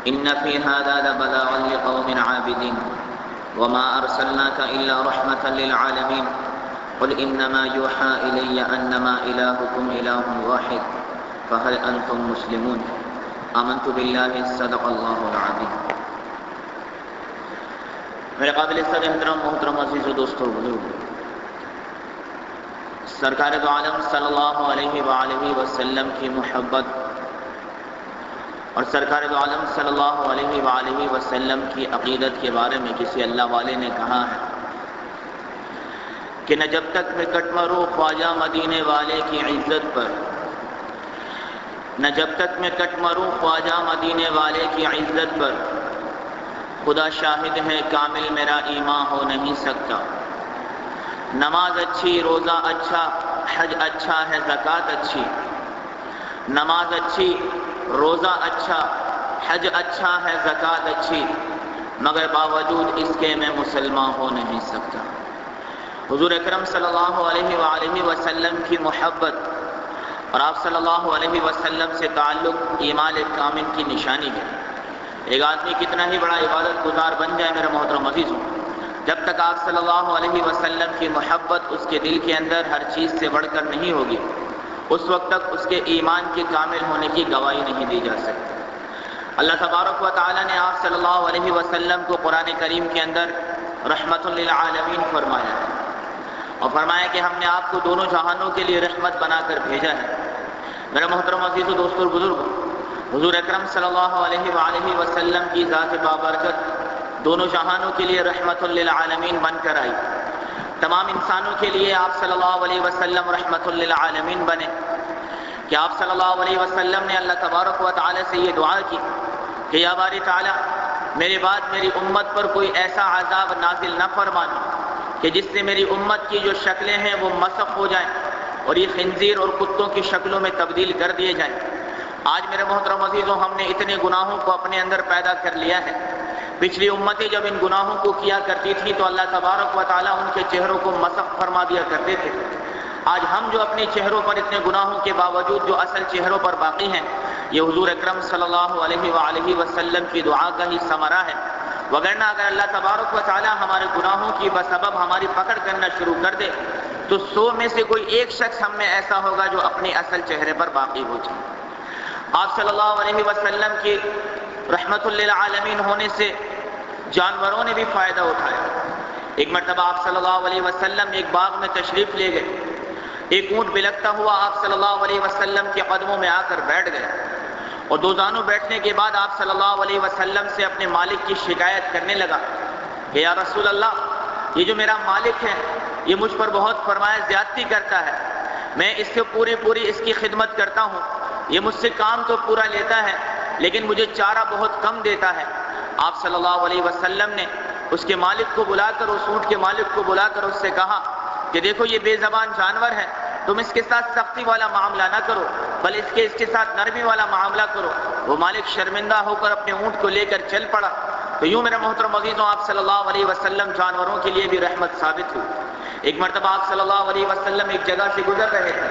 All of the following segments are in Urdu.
إن في هذا لبلاغا لقوم عابدين وما أرسلناك إلا رحمة للعالمين قل إنما يوحى إلي أنما إلهكم إله واحد فهل أنتم مسلمون آمنت بالله صدق الله العظيم۔ میرے قابل عزت محترم عزیز و دوستو بزرگ، سرکار دو عالم صلی اللہ علیہ وآلہ وسلم کی محبت اور سرکار دو عالم صلی اللہ علیہ وآلہ وسلم کی عقیدت کے بارے میں کسی اللہ والے نے کہا ہے کہ نہ جب تک میں کٹ مروں خواجہ مدینے والے کی عزت پر، نہ جب تک میں کٹ مروں خواجہ مدینے والے کی عزت پر، خدا شاہد ہے کامل میرا ایمان ہو نہیں سکتا۔ نماز اچھی، روزہ اچھا، حج اچھا ہے، زکوٰۃ اچھی، نماز اچھی، روزہ اچھا، حج اچھا ہے، زکوٰۃ اچھی، مگر باوجود اس کے میں مسلمان ہو نہیں سکتا۔ حضور اکرم صلی اللہ علیہ وآلہ وسلم کی محبت اور آپ صلی اللہ علیہ وسلم سے تعلق ایمان کامل کی نشانی ہے۔ ایک آدمی کتنا ہی بڑا عبادت گزار بن جائے میرے محترم عزیزوں، جب تک آپ صلی اللہ علیہ وسلم کی محبت اس کے دل کے اندر ہر چیز سے بڑھ کر نہیں ہوگی، اس وقت تک اس کے ایمان کے کامل ہونے کی گواہی نہیں دی جا سکتی۔ اللہ تبارک و تعالی نے آپ صلی اللہ علیہ وسلم کو قرآن کریم کے اندر رحمت للعالمین فرمایا ہے، اور فرمایا کہ ہم نے آپ کو دونوں جہانوں کے لیے رحمت بنا کر بھیجا ہے۔ میرے محترم عزیز و دوستو بزرگ، حضور اکرم صلی اللہ علیہ وآلہ وسلم کی ذات بابرکت دونوں جہانوں کے لیے رحمت للعالمین بن کر آئی۔ تمام انسانوں کے لیے آپ صلی اللہ علیہ وسلم رحمت للعالمین بنے کہ آپ صلی اللہ علیہ وسلم نے اللہ تبارک و تعالی سے یہ دعا کی کہ یا باری تعالی میرے بعد میری امت پر کوئی ایسا عذاب نازل نہ فرمانا کہ جس سے میری امت کی جو شکلیں ہیں وہ مسخ ہو جائیں اور یہ خنزیر اور کتوں کی شکلوں میں تبدیل کر دیے جائیں۔ آج میرے محترم عزیزوں، ہم نے اتنے گناہوں کو اپنے اندر پیدا کر لیا ہے۔ پچھلی امتیں جب ان گناہوں کو کیا کرتی تھی تو اللہ تبارک و تعالیٰ ان کے چہروں کو مسخ فرما دیا کرتے تھے۔ آج ہم جو اپنے چہروں پر اتنے گناہوں کے باوجود جو اصل چہروں پر باقی ہیں، یہ حضور اکرم صلی اللہ علیہ وآلہ وسلم کی دعا کا ہی ثمرہ ہے۔ وگرنہ اگر اللہ تبارک و تعالیٰ ہمارے گناہوں کی بسبب ہماری پکڑ کرنا شروع کر دے تو 100 میں سے کوئی ایک شخص ہم میں ایسا ہوگا جو اپنے اصل چہرے پر باقی ہو جائے۔ آپ صلی اللہ علیہ وسلم کی رحمت للعالمین ہونے سے جانوروں نے بھی فائدہ اٹھایا۔ ایک مرتبہ آپ صلی اللہ علیہ وسلم ایک باغ میں تشریف لے گئے، ایک اونٹ بلکتا ہوا آپ صلی اللہ علیہ وسلم کے قدموں میں آ کر بیٹھ گیا، اور دو زانوں بیٹھنے کے بعد آپ صلی اللہ علیہ وسلم سے اپنے مالک کی شکایت کرنے لگا کہ یا رسول اللہ، یہ جو میرا مالک ہے یہ مجھ پر بہت فرمایا زیادتی کرتا ہے، میں اس سے پوری اس کی خدمت کرتا ہوں، یہ مجھ سے کام تو پورا لیتا ہے لیکن مجھے چارہ بہت کم دیتا ہے۔ آپ صلی اللہ علیہ وسلم نے اس کے مالک کو بلا کر، اس اونٹ کے مالک کو بلا کر اس سے کہا کہ دیکھو یہ بے زبان جانور ہے، تم اس کے ساتھ سختی والا معاملہ نہ کرو بل اس کے ساتھ نرمی والا معاملہ کرو۔ وہ مالک شرمندہ ہو کر اپنے اونٹ کو لے کر چل پڑا۔ تو یوں میرے محترم عزیزوں، آپ صلی اللہ علیہ وسلم جانوروں کے لیے بھی رحمت ثابت ہوئی۔ ایک مرتبہ آپ صلی اللہ علیہ وسلم ایک جگہ سے گزر رہے تھے،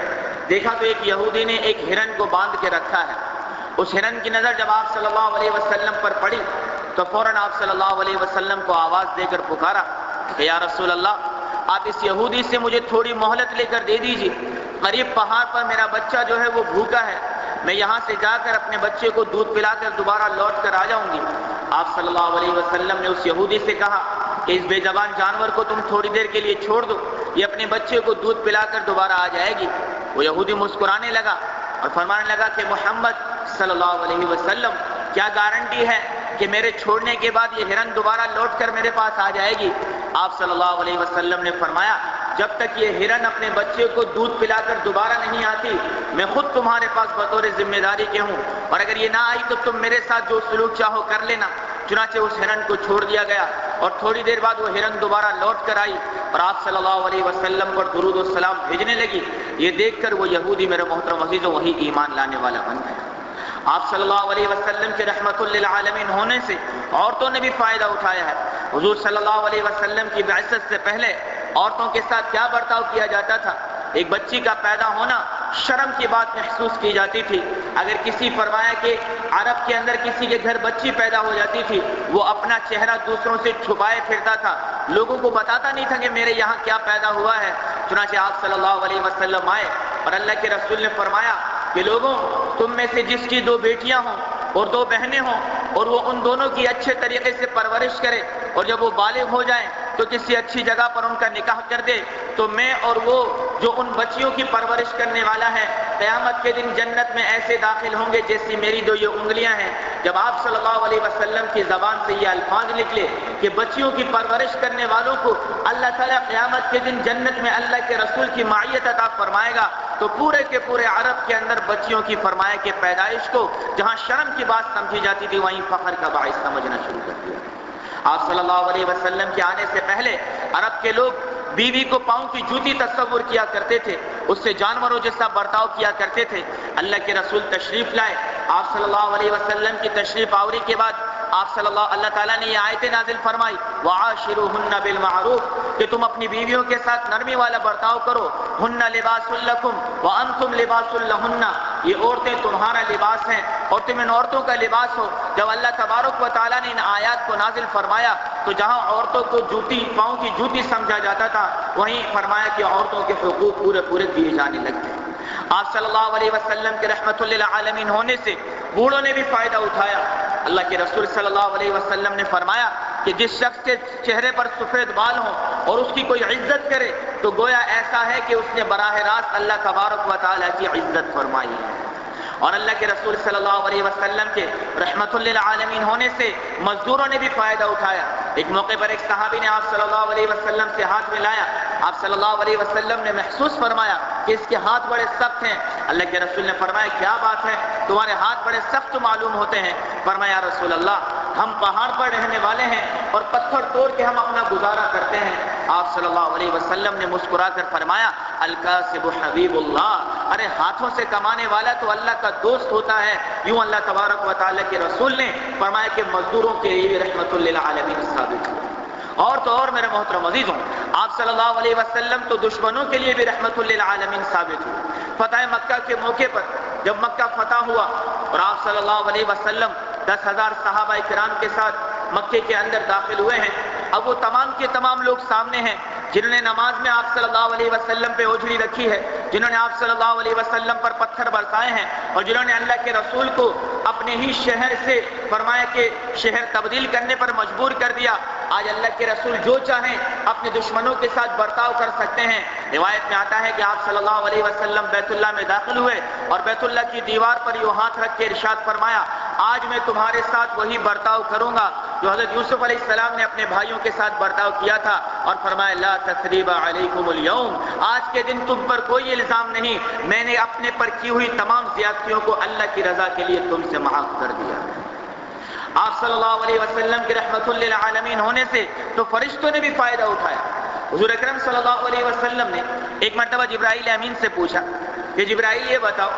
دیکھا تو ایک یہودی نے ایک ہرن کو باندھ کے رکھا ہے۔ اس ہرن کی نظر جب آپ صلی اللہ علیہ وسلم پر پڑی تو فوراً آپ صلی اللہ علیہ وسلم کو آواز دے کر پکارا کہ یا رسول اللہ، آپ اس یہودی سے مجھے تھوڑی مہلت لے کر دے دیجیے، قریب پہاڑ پر میرا بچہ جو ہے وہ بھوکا ہے، میں یہاں سے جا کر اپنے بچے کو دودھ پلا کر دوبارہ لوٹ کر آ جاؤں گی۔ آپ صلی اللہ علیہ وسلم نے اس یہودی سے کہا کہ اس بے زبان جانور کو تم تھوڑی دیر کے لیے چھوڑ دو، یہ اپنے بچے کو دودھ پلا کر دوبارہ آ جائے گی۔ وہ یہودی مسکرانے لگا اور فرمانے لگا کہ محمد صلی اللہ علیہ وسلم، کیا گارنٹی ہے کہ میرے چھوڑنے کے بعد یہ ہرن دوبارہ لوٹ کر میرے پاس آ جائے گی؟ آپ صلی اللہ علیہ وسلم نے فرمایا جب تک یہ ہرن اپنے بچے کو دودھ پلا کر دوبارہ نہیں آتی میں خود تمہارے پاس بطور ذمہ داری کے ہوں، اور اگر یہ نہ آئی تو تم میرے ساتھ جو سلوک چاہو کر لینا۔ چنانچہ اس ہرن کو چھوڑ دیا گیا اور تھوڑی دیر بعد وہ ہرن دوبارہ لوٹ کر آئی اور آپ صلی اللہ علیہ وسلم پر درود و سلام بھیجنے لگی۔ یہ دیکھ کر وہ یہودی میرے محترم عزیزوں وہی ایمان لانے والا بن گیا۔ آپ صلی اللہ علیہ وسلم کے رحمت للعالمین ہونے سے عورتوں نے بھی فائدہ اٹھایا ہے۔ حضور صلی اللہ علیہ وسلم کی بعثت سے پہلے عورتوں کے ساتھ کیا برتاؤ کیا جاتا تھا؟ ایک بچی کا پیدا ہونا شرم کی بات محسوس کی جاتی تھی۔ اگر کسی فرمایا کہ عرب کے اندر کسی کے گھر بچی پیدا ہو جاتی تھی، وہ اپنا چہرہ دوسروں سے چھپائے پھرتا تھا، لوگوں کو بتاتا نہیں تھا کہ میرے یہاں کیا پیدا ہوا ہے۔ چنانچہ آپ صلی اللہ علیہ وسلم آئے اور اللہ کے رسول نے فرمایا کہ لوگوں، تم میں سے جس کی 2 بیٹیاں ہوں اور 2 بہنیں ہوں اور وہ ان دونوں کی اچھے طریقے سے پرورش کرے اور جب وہ بالغ ہو جائیں تو کسی اچھی جگہ پر ان کا نکاح کر دے، تو میں اور وہ جو ان بچیوں کی پرورش کرنے والا ہے قیامت کے دن جنت میں ایسے داخل ہوں گے جیسی میری 2 یہ انگلیاں ہیں۔ جب آپ صلی اللہ علیہ وسلم کی زبان سے یہ الفاظ نکلے کہ بچیوں کی پرورش کرنے والوں کو اللہ تعالیٰ قیامت کے دن جنت میں اللہ کے رسول کی معیت عطا فرمائے گا، تو پورے کے پورے عرب کے اندر بچیوں کی فرمایا کہ پیدائش کو جہاں شرم کی بات سمجھی جاتی تھی وہیں فخر کا باعث سمجھنا شروع کر دیا۔ آپ صلی اللہ علیہ وسلم کے آنے سے پہلے عرب کے لوگ بیوی کو پاؤں کی جوتی تصور کیا کرتے تھے، اس سے جانوروں جیسا برتاؤ کیا کرتے تھے۔ اللہ کے رسول تشریف لائے، آپ صلی اللہ علیہ وسلم کی تشریف آوری کے بعد آپ صلی اللہ تعالیٰ نے یہ آیتیں نازل فرمائی وَعَاشِرُوهُنَّ بِالْمَعْرُوفِ کہ تم اپنی بیویوں کے ساتھ نرمی والا برتاؤ کرو۔ ہن لباس لکم وانتم لباس لہن، یہ عورتیں تمہارا لباس ہیں اور تم ان عورتوں کا لباس ہو۔ جب اللہ تبارک و تعالیٰ نے ان آیات کو نازل فرمایا تو جہاں عورتوں کو جوتی، پاؤں کی جوتی سمجھا جاتا تھا، وہیں فرمایا کہ عورتوں کے حقوق پورے دیے جانے لگتے ہیں۔ آپ صلی اللہ علیہ وسلم کے رحمت للعالمین ہونے سے بوڑھوں نے بھی فائدہ اٹھایا۔ اللہ کے رسول صلی اللہ علیہ وسلم نے فرمایا کہ جس شخص کے چہرے پر سفید بال ہوں اور اس کی کوئی عزت کرے تو گویا ایسا ہے کہ اس نے براہ راست اللہ تبارک و تعالیٰ کی عزت فرمائی ہے۔ اور اللہ کے رسول صلی اللہ علیہ وسلم کے رحمت للعالمین ہونے سے مزدوروں نے بھی فائدہ اٹھایا۔ ایک موقع پر ایک صحابی نے آپ صلی اللہ علیہ وسلم سے ہاتھ ملایا، آپ صلی اللہ علیہ وسلم نے محسوس فرمایا کہ اس کے ہاتھ بڑے سخت ہیں۔ اللہ کے رسول نے فرمایا کیا بات ہے، تمہارے ہاتھ بڑے سخت معلوم ہوتے ہیں۔ فرمایا رسول اللہ، ہم پہاڑ پر رہنے والے ہیں اور پتھر توڑ کے ہم اپنا گزارا کرتے ہیں۔ آپ صلی اللہ علیہ وسلم نے مسکرا کر فرمایا الکاسب حبیب اللہ، ارے ہاتھوں سے کمانے والا تو اللہ کا دوست ہوتا ہے۔ یوں اللہ تبارک و تعالیٰ کے رسول نے فرمایا کہ مزدوروں کے لیے رحمت للعالمین ثابت ہے۔ اور تو اور میرے محترم عزیزوں، آپ صلی اللہ علیہ وسلم تو دشمنوں کے لیے بھی رحمت للعالمین ثابت ہوئے۔ فتح مکہ کے موقع پر جب مکہ فتح ہوا اور آپ صلی اللہ علیہ وسلم 10,000 صحابہ کرام کے ساتھ مکے کے اندر داخل ہوئے ہیں، اب وہ تمام کے تمام لوگ سامنے ہیں جنہوں نے نماز میں آپ صلی اللہ علیہ وسلم پہ اوجھلی رکھی ہے، جنہوں نے آپ صلی اللہ علیہ وسلم پر پتھر برسائے ہیں، اور جنہوں نے اللہ کے رسول کو اپنے ہی شہر سے فرمایا کہ شہر تبدیل کرنے پر مجبور کر دیا۔ آج اللہ کے رسول جو چاہیں اپنے دشمنوں کے ساتھ برتاؤ کر سکتے ہیں۔ روایت میں آتا ہے کہ آپ صلی اللہ علیہ وسلم بیت اللہ میں داخل ہوئے اور بیت اللہ کی دیوار پر یوں ہاتھ رکھ کے ارشاد فرمایا آج میں تمہارے ساتھ وہی برتاؤ کروں گا جو حضرت یوسف علیہ السلام نے اپنے بھائیوں کے ساتھ برتاؤ کیا تھا، اور فرمایا لا تثریب علیکم اليوم، آج کے دن تم پر کوئی الزام نہیں، میں نے اپنے پر کی ہوئی تمام زیادتیوں کو اللہ کی رضا کے لیے تم سے معاف کر دیا۔ آپ صلی اللہ علیہ وسلم کے رحمت للعالمین ہونے سے تو فرشتوں نے بھی فائدہ اٹھایا۔ حضور اکرم صلی اللہ علیہ وسلم نے ایک مرتبہ جبرائیل امین سے پوچھا کہ جبرائیل یہ بتاؤ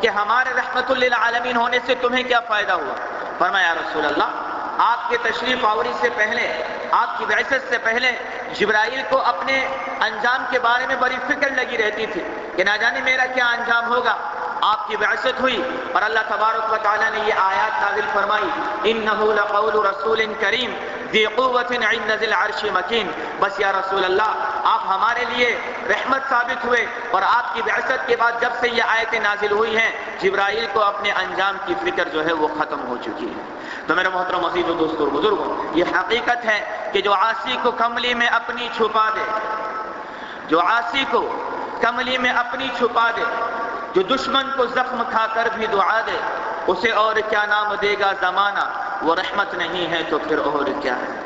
کہ ہمارے رحمت للعالمین ہونے سے تمہیں کیا فائدہ ہوا؟ فرمایا رسول اللہ، آپ کے تشریف آوری سے پہلے، آپ کی بعثت سے پہلے جبرائیل کو اپنے انجام کے بارے میں بڑی فکر لگی رہتی تھی کہ نہ جانے میرا کیا انجام ہوگا۔ آپ کی بعثت ہوئی اور اللہ تبارک و تعالیٰ نے یہ آیات نازل فرمائی انہ لقول رسول کریم ذی قوت عند ذی العرش مکین، بس یا رسول اللہ آپ ہمارے لیے رحمت ثابت ہوئے، اور آپ کی بعثت کے بعد جب سے یہ آیتیں نازل ہوئی ہیں جبرائیل کو اپنے انجام کی فکر جو ہے وہ ختم ہو چکی ہے۔ تو میرے محترم عزیزو، دوستو اور بزرگوں، یہ حقیقت ہے کہ جو عاصی کو کملی میں اپنی چھپا دے، جو عاصی کو کملی میں اپنی چھپا دے، جو دشمن کو زخم کھا کر بھی دعا دے، اسے اور کیا نام دے گا زمانہ، وہ رحمت نہیں ہے تو پھر اور کیا ہے۔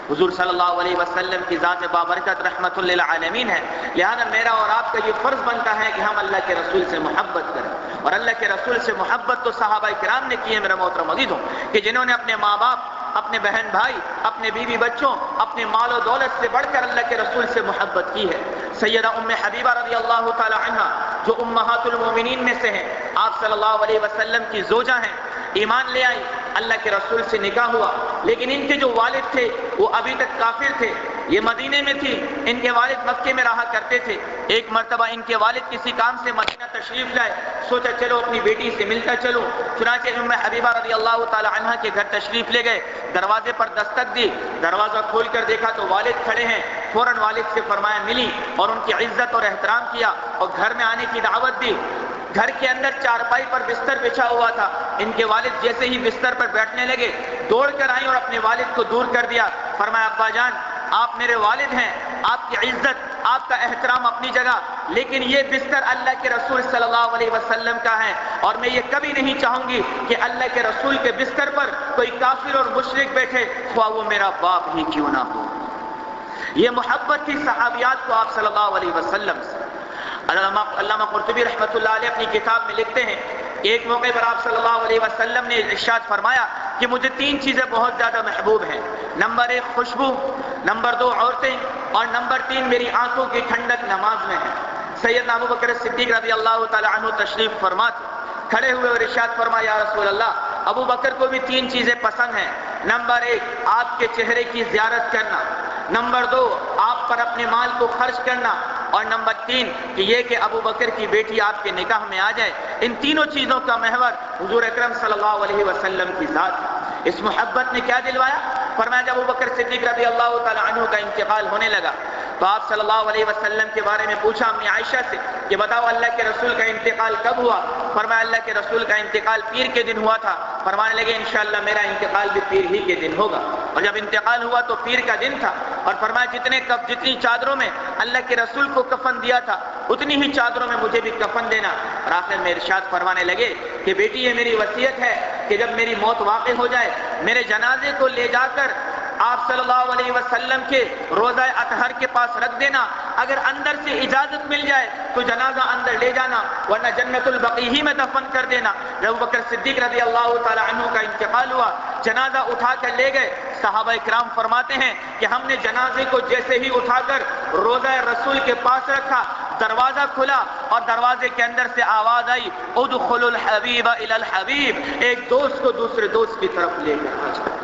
حضور صلی اللہ علیہ وسلم کی ذات بابرکت رحمت للعالمین ہے، لہذا میرا اور آپ کا یہ فرض بنتا ہے کہ ہم اللہ کے رسول سے محبت کریں، اور اللہ کے رسول سے محبت تو صحابہ کرام نے کی ہے میرے محترم عزیزوں، کہ جنہوں نے اپنے ماں باپ، اپنے بہن بھائی، اپنے بیوی بچوں، اپنے مال و دولت سے بڑھ کر اللہ کے رسول سے محبت کی ہے۔ سیدہ ام حبیبہ رضی اللہ تعالی عنہ جو امہات المومنین میں سے ہیں، آپ صلی اللہ علیہ وسلم کی زوجہ ہیں، ایمان لے آئی، اللہ کے رسول سے نکاح ہوا، لیکن ان کے جو والد تھے وہ ابھی تک کافر تھے، یہ مدینے میں تھی، ان کے والد مکے میں رہا کرتے تھے۔ ایک مرتبہ ان کے والد کسی کام سے مدینہ تشریف لائے، سوچا چلو اپنی بیٹی سے ملتا چلوں، چنانچہ ام حبیبہ رضی اللہ تعالی عنہ کے گھر تشریف لے گئے، دروازے پر دستک دی، دروازہ کھول کر دیکھا تو والد کھڑے ہیں، فوراً والد سے فرمایا ملی اور ان کی عزت اور احترام کیا اور گھر میں آنے کی دعوت دی۔ گھر کے اندر چارپائی پر بستر بچھا ہوا تھا، ان کے والد جیسے ہی بستر پر بیٹھنے لگے دوڑ کر آئیں اور اپنے والد کو دور کر دیا، فرمایا ابا جان آپ میرے والد ہیں، آپ کی عزت آپ کا احترام اپنی جگہ، لیکن یہ بستر اللہ کے رسول صلی اللہ علیہ وسلم کا ہے اور میں یہ کبھی نہیں چاہوں گی کہ اللہ کے رسول کے بستر پر کوئی کافر اور مشرک بیٹھے، خواہ وہ میرا باپ ہی کیوں نہ ہو۔ یہ محبت تھی صحابیات کو آپ صلی اللہ علیہ وسلم سے۔ علامہ قرطبی رحمۃ اللہ علیہ اپنی کتاب میں لکھتے ہیں ایک موقع پر آپ صلی اللہ علیہ وسلم نے ارشاد فرمایا کہ مجھے تین چیزیں بہت زیادہ محبوب ہیں، نمبر 1 خوشبو، نمبر 2 عورتیں اور نمبر 3 میری آنکھوں کی ٹھنڈک نماز میں ہے۔ سیدنا ابو بکر صدیق رضی اللہ تعالی عنہ تشریف فرما تھے، کھڑے ہوئے اور ارشاد فرمایا یا رسول اللہ ابو بکر کو بھی 3 چیزیں پسند ہیں، نمبر 1 آپ کے چہرے کی زیارت کرنا، نمبر 2 آپ پر اپنے مال کو خرچ کرنا اور نمبر 3 کہ یہ کہ ابو بکر کی بیٹی آپ کے نکاح میں آ جائے۔ ان تینوں چیزوں کا محور حضور اکرم صلی اللہ علیہ وسلم کی ذات ہے۔ اس محبت نے کیا دلوایا؟ فرمایا جب ابو بکر صدیق رضی اللہ تعالی عنہ کا انتقال ہونے لگا تو آپ صلی اللہ علیہ وسلم کے بارے میں پوچھا امی عائشہ سے کہ بتاؤ اللہ کے رسول کا انتقال کب ہوا؟ فرمایا اللہ کے رسول کا انتقال پیر کے دن ہوا تھا۔ فرمانے لگے انشاءاللہ میرا انتقال بھی پیر ہی کے دن ہوگا، اور جب انتقال ہوا تو پیر کا دن تھا، اور فرمایا جتنی چادروں میں اللہ کے رسول کو کفن دیا تھا اتنی ہی چادروں میں مجھے بھی کفن دینا۔ اور آخر میں ارشاد فرمانے لگے کہ بیٹی یہ میری وصیت ہے کہ جب میری موت واقع ہو جائے میرے جنازے کو لے جا کر آپ صلی اللہ علیہ وسلم کے روضہ اطہر کے پاس رکھ دینا، اگر اندر سے اجازت مل جائے تو جنازہ اندر لے جانا ورنہ جنت البقیع ہی میں دفن کر دینا۔ جب ابوبکر صدیق رضی اللہ تعالی عنہ کا انتقال ہوا جنازہ اٹھا کر لے گئے، صحابہ کرام فرماتے ہیں کہ ہم نے جنازے کو جیسے ہی اٹھا کر روضہ رسول کے پاس رکھا دروازہ کھلا اور دروازے کے اندر سے آواز آئی ادخلوا الحبیب الی الحبیب، ایک دوست کو دوسرے دوست کی طرف لے کر آ جاؤ۔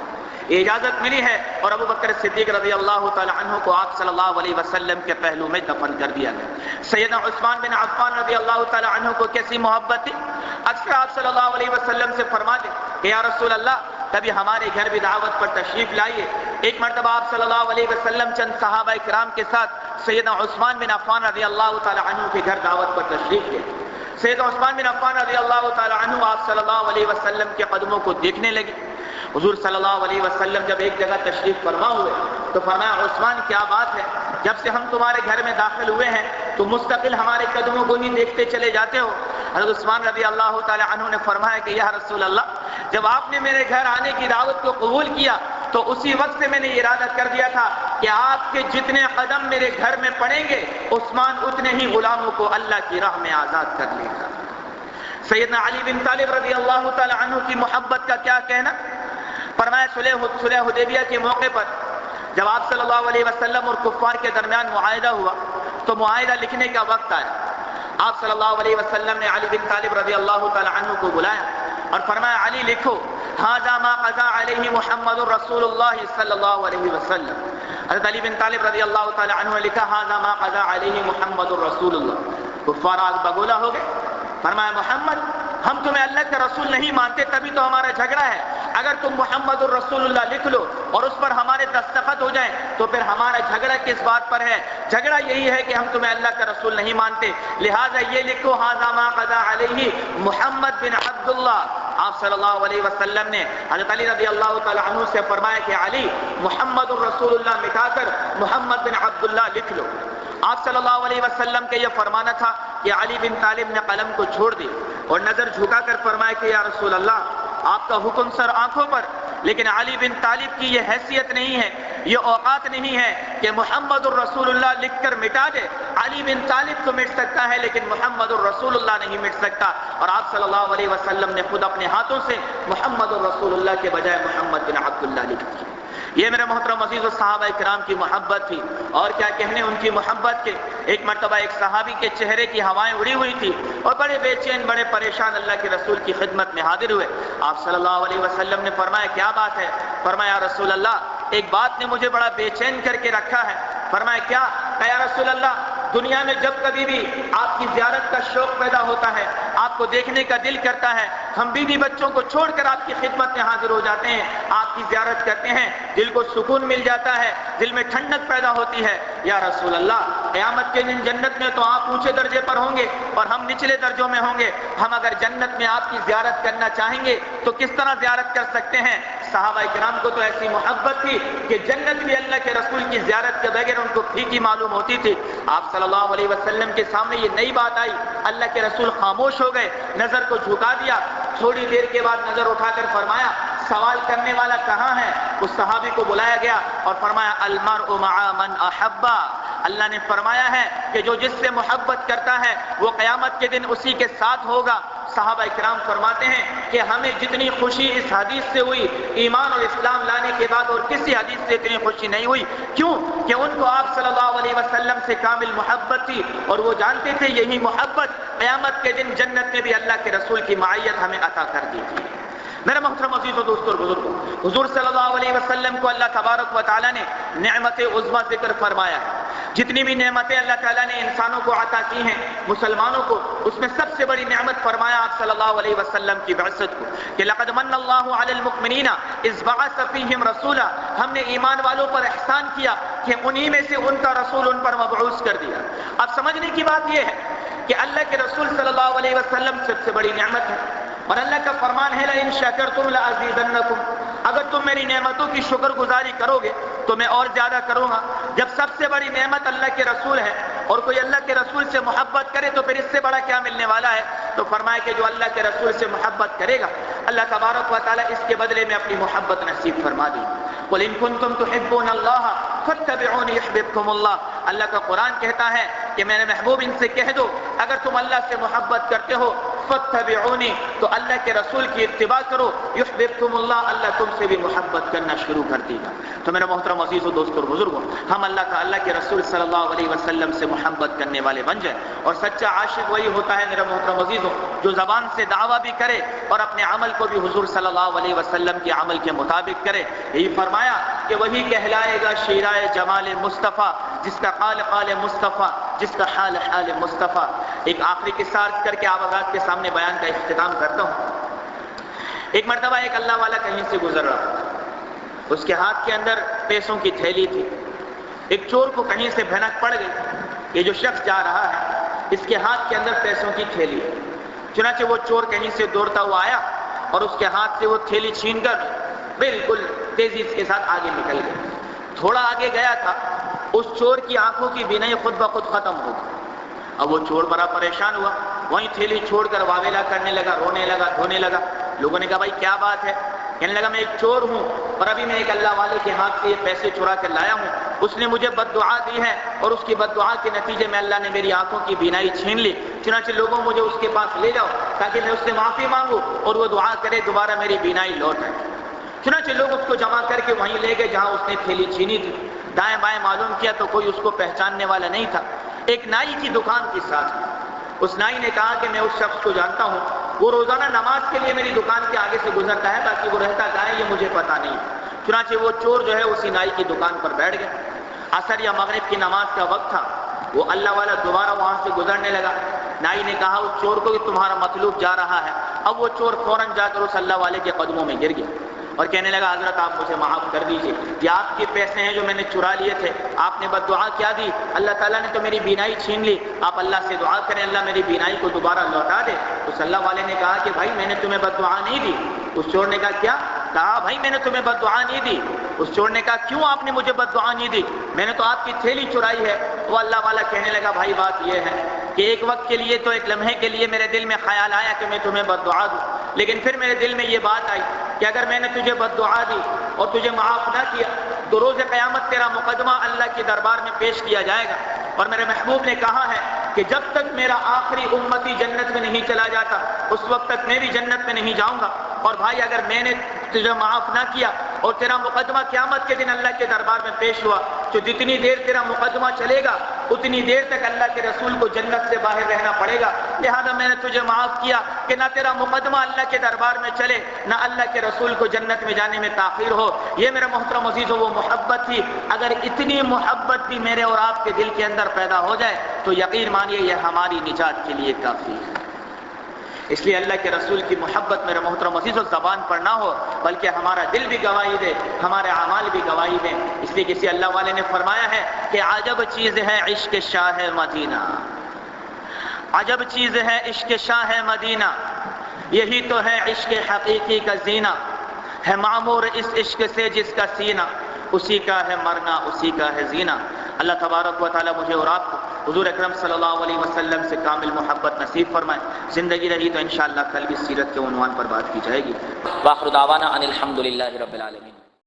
اجازت ملی ہے اور ابو بکر صدیق رضی اللہ تعالی عنہ کو آپ صلی اللہ علیہ وسلم کے پہلو میں دفن کر دیا گیا۔ سیدنا عثمان بن عفان رضی اللہ تعالی عنہ کو کیسی محبت تھی؟ اکثر آپ صلی اللہ علیہ وسلم سے فرماتے کہ یا رسول اللہ کبھی ہمارے گھر بھی دعوت پر تشریف لائیے۔ ایک مرتبہ آپ صلی اللہ علیہ وسلم چند صحابہ کرام کے ساتھ سیدنا عثمان بن عفان رضی اللہ تعالی عنہ کے گھر دعوت پر تشریف لے۔ سیدنا عثمان بن عفان رضی اللہ تعالی عنہ آپ صلی اللہ علیہ وسلم کے قدموں کو دیکھنے لگے۔ حضور صلی اللہ علیہ وسلم جب ایک جگہ تشریف فرما ہوئے تو فرمایا عثمان کیا بات ہے، جب سے ہم تمہارے گھر میں داخل ہوئے ہیں تو مستقل ہمارے قدموں کو ہی دیکھتے چلے جاتے ہو۔ حضرت عثمان رضی اللہ تعالی عنہ نے فرمایا کہ یا رسول اللہ جب آپ نے میرے گھر آنے کی دعوت کو قبول کیا تو اسی وقت سے میں نے ارادہ کر دیا تھا کہ آپ کے جتنے قدم میرے گھر میں پڑیں گے عثمان اتنے ہی غلاموں کو اللہ کی راہ میں آزاد کر لے گا۔ سیدنا علی بن طالب رضی اللہ تعالی عنہ کی محبت کا کیا کہنا؟ فرمایا صلح حدیبیہ کے موقع پر جب آپ صلی اللہ علیہ وسلم اور کفار کے درمیان معاہدہ ہوا تو معاہدہ لکھنے کا وقت آیا۔ آپ صلی اللہ علیہ وسلم نے علی بن طالب رضی اللہ تعالی عنہ کو بلایا اور فرمایا علی لکھو ھذا ما قضى علیہ محمد رسول اللہ صلی اللہ علیہ وسلم۔ حضرت علی بن طالب رضی اللہ تعالی عنہ نے لکھا ھذا ما قضى علیہ محمد رسول اللہ۔ کفار آگ بگولا ہو گئے، فرمایا محمد ہم تمہیں اللہ کا رسول نہیں مانتے تبھی تو ہمارا جھگڑا ہے، اگر تم محمد الرسول اللہ لکھ لو اور اس پر ہمارے دستخط ہو جائیں تو پھر ہمارا جھگڑا کس بات پر ہے؟ جھگڑا یہی ہے کہ ہم تمہیں اللہ کا رسول نہیں مانتے، لہٰذا یہ لکھو ھذا ما قضى علیہ محمد بن عبداللہ۔ آپ صلی اللہ علیہ وسلم نے حضرت علی رضی اللہ تعالی عنہ سے فرمایا کہ علی محمد الرسول اللہ مٹا کر محمد بن عبداللہ لکھ لو۔ آپ صلی اللہ علیہ وسلم کا یہ فرمانا تھا کہ علی بن طالب نے قلم کو چھوڑ دی اور نظر جھکا کر فرمایا کہ یا رسول اللہ آپ کا حکم سر آنکھوں پر، لیکن علی بن طالب کی یہ حیثیت نہیں ہے، یہ اوقات نہیں ہے کہ محمد الرسول اللہ لکھ کر مٹا دے۔ علی بن طالب تو مٹ سکتا ہے لیکن محمد الرسول اللہ نہیں مٹ سکتا، اور آپ صلی اللہ علیہ وسلم نے خود اپنے ہاتھوں سے محمد الرسول اللہ کے بجائے محمد بن عبداللہ لکھ دی۔ یہ میرے محترم عزیز و صحابہ کرام کی محبت تھی، اور کیا کہنے ان کی محبت کے۔ ایک مرتبہ ایک صحابی کے چہرے کی ہوائیں اڑی ہوئی تھی اور بڑے بے چین بڑے پریشان اللہ کے رسول کی خدمت میں حاضر ہوئے۔ آپ صلی اللہ علیہ وسلم نے فرمایا کیا بات ہے؟ فرمایا رسول اللہ ایک بات نے مجھے بڑا بے چین کر کے رکھا ہے۔ فرمایا کیا؟ کہ یا رسول اللہ دنیا میں جب کبھی بھی آپ کی زیارت کا شوق پیدا ہوتا ہے، آپ کو دیکھنے کا دل کرتا ہے، ہم بیوی بچوں کو چھوڑ کر آپ کی خدمت میں حاضر ہو جاتے ہیں، آپ کی زیارت کرتے ہیں، دل کو سکون مل جاتا ہے، دل میں ٹھنڈک پیدا ہوتی ہے۔ یا رسول اللہ قیامت کے دن جنت میں تو آپ اونچے درجے پر ہوں گے اور ہم نچلے درجوں میں ہوں گے، ہم اگر جنت میں آپ کی زیارت کرنا چاہیں گے تو کس طرح زیارت کر سکتے ہیں؟ صحابہ کرام کو تو ایسی محبت تھی کہ جنت بھی اللہ کے رسول کی زیارت کے بغیر ان کو پھیکی معلوم ہوتی تھی۔ آپ صلی اللہ علیہ وسلم کے سامنے یہ نئی بات آئی، اللہ کے رسول خاموش ہو گئے، نظر کو جھکا دیا، تھوڑی دیر کے بعد نظر اٹھا کر فرمایا سوال کرنے والا کہاں ہے؟ اس صحابی کو بلایا گیا اور فرمایا المرء مع من احبا، اللہ نے فرمایا ہے کہ جو جس سے محبت کرتا ہے وہ قیامت کے دن اسی کے ساتھ ہوگا۔ صحابہ کرام فرماتے ہیں کہ ہمیں جتنی خوشی اس حدیث سے ہوئی ایمان اور اسلام لانے کے بعد اور کسی حدیث سے اتنی خوشی نہیں ہوئی۔ کیوں؟ کہ ان کو آپ صلی اللہ علیہ وسلم سے کامل محبت تھی اور وہ جانتے تھے یہی محبت قیامت کے دن جنت میں بھی اللہ کے رسول کی معیت ہمیں عطا کر دی تھی۔ میرے محترم عزیز و دوستو اور بزرگوں، حضور صلی اللہ علیہ وسلم کو اللہ تبارک و تعالیٰ نے نعمت عظمیٰ ذکر فرمایا ہے۔ جتنی بھی نعمتیں اللہ تعالیٰ نے انسانوں کو عطا کی ہیں مسلمانوں کو، اس میں سب سے بڑی نعمت فرمایا آپ صلی اللہ علیہ وسلم کی بعثت کو کہ لقد من اللہ علی المؤمنین اذ بعث فیہم رسولا، ہم نے ایمان والوں پر احسان کیا کہ انہی میں سے ان کا رسول ان پر مبعوث کر دیا۔ اب سمجھنے کی بات یہ ہے کہ اللہ کے رسول صلی اللہ علیہ وسلم سب سے بڑی نعمت ہے اور اللہ کا فرمان ہے لئن شکرتم لازیدنکم، اگر تم میری نعمتوں کی شکر گزاری کرو گے تو میں اور زیادہ کروں گا۔ جب سب سے بڑی نعمت اللہ کے رسول ہے اور کوئی اللہ کے رسول سے محبت کرے تو پھر اس سے بڑا کیا ملنے والا ہے؟ تو فرمایا کہ جو اللہ کے رسول سے محبت کرے گا اللہ تبارک و تعالیٰ اس کے بدلے میں اپنی محبت نصیب فرما دی۔ قل ان کنتم تحبون اللہ فاتبعونی یحببکم اللہ، اللہ کا قرآن کہتا ہے کہ میرے محبوب ان سے کہہ دو اگر تم اللہ سے محبت کرتے ہو فاتبعونی تو اللہ کے رسول کی اتباع کرو، یحببکم اللہ، اللہ تم سے بھی محبت کرنا شروع کر دے گا۔ تو میرے محترم عزیز و دوستو اور بزرگوں، ہم اللہ کے رسول صلی اللہ علیہ وسلم سے محبت کرنے والے بن جائیں، اور سچا عاشق وہی ہوتا ہے میرے محترم عزیزوں جو زبان سے دعویٰ بھی کرے اور اپنے عمل کو بھی حضور صلی اللہ علیہ وسلم کے عمل کے مطابق کرے۔ یہی فرمایا کہ وہی کہلائے گا شیرائے جمال مصطفیٰ، جس کا قال قال مصطفیٰ، جس کا حال حال مصطفیٰ۔ ایک آخری قصہ عرض کر کے آپ حضرات کے سامنے بیان کا اختتام کرتا ہوں۔ ایک مرتبہ ایک اللہ والا کہیں سے گزر رہا تھا، اس کے ہاتھ کے اندر پیسوں کی تھیلی تھی۔ ایک چور کو کہیں سے بھنک پڑ گئی، یہ جو شخص جا رہا ہے اس کے ہاتھ کے اندر پیسوں کی تھیلی ہے۔ چنانچہ وہ چور کہیں سے دوڑتا ہوا آیا اور اس کے ہاتھ سے وہ تھیلی چھین کر بالکل تیزی کے ساتھ آگے نکل گیا۔ تھوڑا آگے گیا تھا، اس چور کی آنکھوں کی بینائی خود بخود ختم ہو گئی۔ اب وہ چور بڑا پریشان ہوا، وہیں تھیلی چھوڑ کر واویلا کرنے لگا، رونے لگا، دھونے لگا۔ لوگوں نے کہا بھائی کیا بات ہے؟ کہنے لگا میں ایک چور ہوں اور ابھی میں ایک اللہ والے کے ہاتھ سے یہ پیسے چرا کر لایا ہوں، اس نے مجھے بد دعا دی ہے اور اس کی بد دعا کے نتیجے میں اللہ نے میری آنکھوں کی بینائی چھین لی، چنانچہ لوگوں مجھے اس کے پاس لے جاؤ تاکہ میں اس سے معافی مانگوں اور وہ دعا کرے دوبارہ میری بینائی لوٹ آئے۔ چنانچہ لوگ اس کو جمع کر کے وہیں لے گئے جہاں اس نے تھیلی چھینی تھی۔ دائیں بائیں معلوم کیا تو کوئی اس کو پہچاننے والا نہیں تھا۔ ایک نائی کی دکان کے ساتھ اس نائی نے کہا کہ میں اس شخص کو جانتا ہوں، وہ روزانہ نماز کے لیے میری دکان کے آگے سے گزرتا ہے، باقی وہ رہتا کہاں ہے یہ مجھے پتا نہیں۔ چنانچہ وہ چور جو ہے اسی نائی کی دکان پر بیٹھ گیا۔ عصر یا مغرب کی نماز کا وقت تھا، وہ اللہ والا دوبارہ وہاں سے گزرنے لگا۔ نائی نے کہا اس چور کو کہ تمہارا مطلوب جا رہا ہے۔ اب وہ چور فوراً جا کر اس اللہ والے کے قدموں میں گر گیا اور کہنے لگا حضرت آپ مجھے معاف کر دیجئے، یہ آپ کے پیسے ہیں جو میں نے چرا لیے تھے، آپ نے بد دعا کیا دی، اللہ تعالیٰ نے تو میری بینائی چھین لی، آپ اللہ سے دعا کریں اللہ میری بینائی کو دوبارہ لوٹا دے۔ اس اللہ والے نے کہا کہ بھائی میں نے تمہیں بد دعا نہیں دی۔ اس چور نے کہا کیا؟ کہا بھائی میں نے تمہیں بد دعا نہیں دی۔ اس چور نے کہا کیوں آپ نے مجھے بد دعا نہیں دی؟ میں نے تو آپ کی تھیلی چرائی ہے۔ وہ اللہ والا کہنے لگا بھائی بات یہ ہے کہ ایک وقت کے لیے تو ایک لمحے کے لیے میرے دل میں خیال آیا کہ میں تمہیں بد دعا دوں، لیکن پھر میرے دل میں یہ بات آئی کہ اگر میں نے تجھے بد دعا دی اور تجھے معاف نہ کیا تو روز قیامت تیرا مقدمہ اللہ کے دربار میں پیش کیا جائے گا، اور میرے محبوب نے کہا ہے کہ جب تک میرا آخری امتی جنت میں نہیں چلا جاتا اس وقت تک میں بھی جنت میں نہیں جاؤں گا۔ اور بھائی اگر میں نے تجھے معاف نہ کیا اور تیرا مقدمہ قیامت کے دن اللہ کے دربار میں پیش ہوا تو جتنی دیر تیرا مقدمہ چلے گا اتنی دیر تک اللہ کے رسول کو جنت سے باہر رہنا پڑے گا، لہذا میں نے تجھے معاف کیا کہ نہ تیرا مقدمہ اللہ کے دربار میں چلے، نہ اللہ کے رسول کو جنت میں جانے میں تاخیر ہو۔ یہ میرے محترم عزیزو وہ محبت تھی۔ اگر اتنی محبت بھی میرے اور آپ کے دل کے اندر پیدا ہو جائے تو یقین مانیے یہ ہماری نجات کے لیے کافی ہے۔ اس لیے اللہ کے رسول کی محبت میرے محترم عزیزو زبان پر نہ ہو بلکہ ہمارا دل بھی گواہی دے، ہمارے اعمال بھی گواہی دیں۔ اس لیے کسی اللہ والے نے فرمایا ہے کہ عجب چیز ہے عشق شاہ مدینہ، عجب چیز ہے عشق شاہ مدینہ، یہی تو ہے عشق حقیقی کا زینہ، ہے معمور اس عشق سے جس کا سینہ، اسی کا ہے مرنا اسی کا ہے زینہ۔ اللہ تبارک و تعالی مجھے اور آپ کو حضور اکرم صلی اللہ علیہ وسلم سے کامل محبت نصیب فرمائے۔ زندگی رہی تو انشاءاللہ کل بھی سیرت کے عنوان پر بات کی جائے گی۔ وآخر دعوانا ان الحمدللہ رب العالمین۔